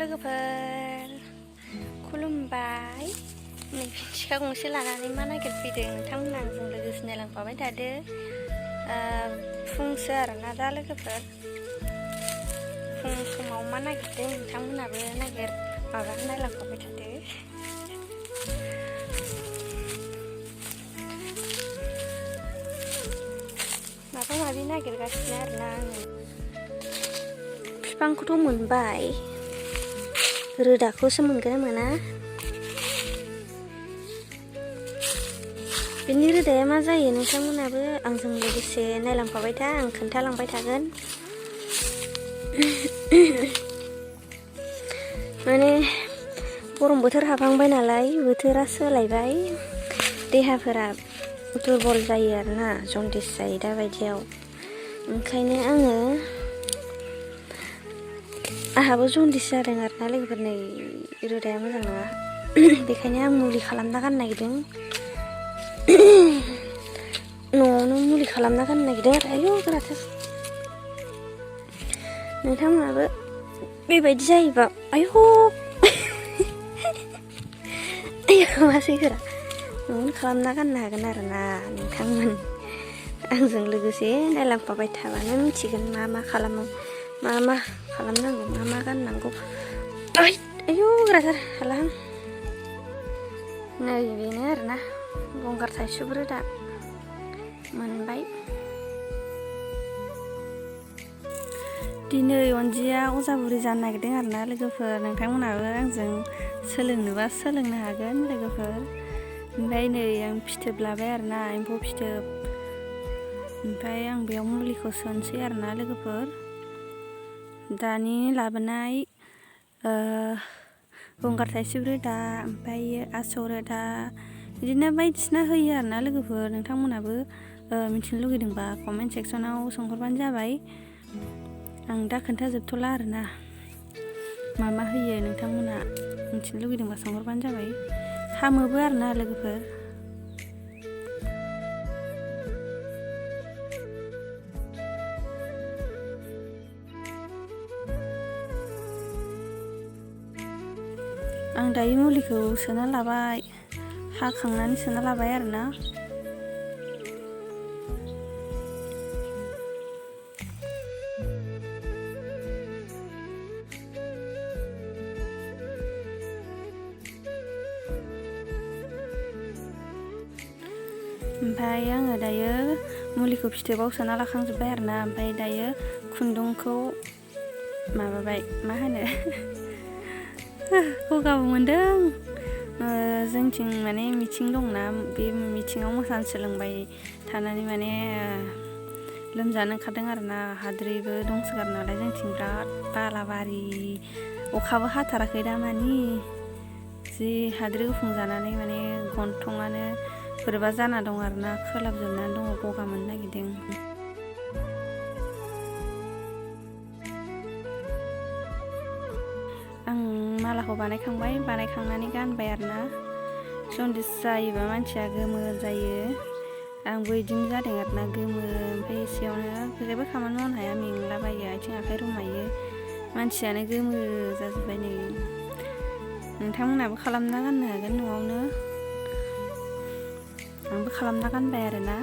लोगोफोर खुलुमबाय। नै सिखा गंसे लानानै मा नागिरफैदों नोंथांमोना आंजों लोगोसे नायलांफाबाय थादो। फुंसो आरोना दा लोगोफोर, फुं समाव मा नागिरदों नोंथांमोनाबो नायलांफाबाय थादो। माबा माबि नागिरगासिनो आरोना आङो। बिफांखौथ' मोनबाय, रोदाखौसो मोनगोन ना मोना। बिनि रोदाया मा जायो नोंथांमोनाबो आंजों लोगोसे नायलांफाबाय था, आं खोन्थालांबाय थागोन। माने गरम बोथोर हाबहांबाय नालाय, बोथोरा सोलायबाय, देहाफोरा दुरबल जायो आरोना, जन्दिस जायो दा बायदियाव। ओंखायनो आंहाबो जन्दिस जादों आरोना लोगोफोर, नै रोदाया मोजां नङा। बेखायनो आं मुलि खालामना गाननो नागिरदों। न'आवनो मुलि खालामना गाननो नागिरदों आरो। आयौ गोराथार। नोंथांमोनाबो बेबायदि जायोबा आयौ मासै गोरा, न'आवनो खालामना गाननो हागोन आरोना नोंथांमोन। आंजों लोगोसे नायलांफाबाय थाबानो मिथिगोन मा मा खालामो, मा मा खालामनांगौ, मा मा गाननांगौ। आयौ गोराथार, हालाहां। नै बेनो आरोना गंगार थाइसुब रोदा मोनबाय। दिनै अनजिया अजाबुरि जानो नागिरदों आरोना लोगोफोर, नोंथांमोनाबो आंजों सोलोंनोबा सोलोंनो हागोन लोगोफोर। ओमफ्राय नै आं फिथोब लाबाय आरोना, एम्फौ फिथोब। ओमफ्राय आं बेयाव मुलिखौ सोनोसै आरोना लोगोफोर। दानि लाबोनाय गंगार थाइसुब रोदा, ओमफ्राय आसौ रोदा, बिदिनो बायदिसिना होयो आरोना लोगोफोर। नोंथांमोनाबो मिथिनो लुगैदोंबा कमेन्ट सेक्सनाव सोंहरबानो जाबाय। आं दा खोन्थाजोबथ'ला आरोना, मा मा होयो नोंथांमोना मिथिनो लुगैदोंबा सोंहरबानो जाबाय। हामोबो आरोना लोगोफोर। आं दायो मुलिखौ सोना लाबाय, हाखांनानै सोना लाबाय आरोना। ओमफ्राय आङो दायो मुलिखौ फिथोबाव सोना लाखांजोब्बाय आरोना। ओमफ्राय दायो खुन्दुंखौ माबाबाय, मा होनो गगाबो मोनदों। जोंथिं माने मिथिं दंना, बे मिथिङाव मोसानो सोलोंबाय थानानै माने लोमजानो ओंखारदों आरोना। हाद्रिबो दंसोगारो नालाय जोंथिं, बिराद बालाबारि, अखाबो हाथाराखै दामानि। जि हाद्रि गुफुं जानानै माने गन्थङानो बोरैबा जाना दं आरोना, खोलाबजोबनानै दङ, गगा मोननो नागिरदों। आं मालाखौ बानायखांनानै गानबाय आरोना। जन्दिस जायोबा मानसिया गोमो जायो, आंबो बिदिनो जादों आरोना, गोमो। ओमफ्राय एसेयावनो जेबो खामानि मावनो हाया, मेंलाबायो, आथिं आखाइ रुमायो, मानसियानो गोमो जाजोब्बाय। नै नोंथांमोनाबो खालामना गाननो हागोन न'आवनो। आंबो खालामना गानबाय आरोना।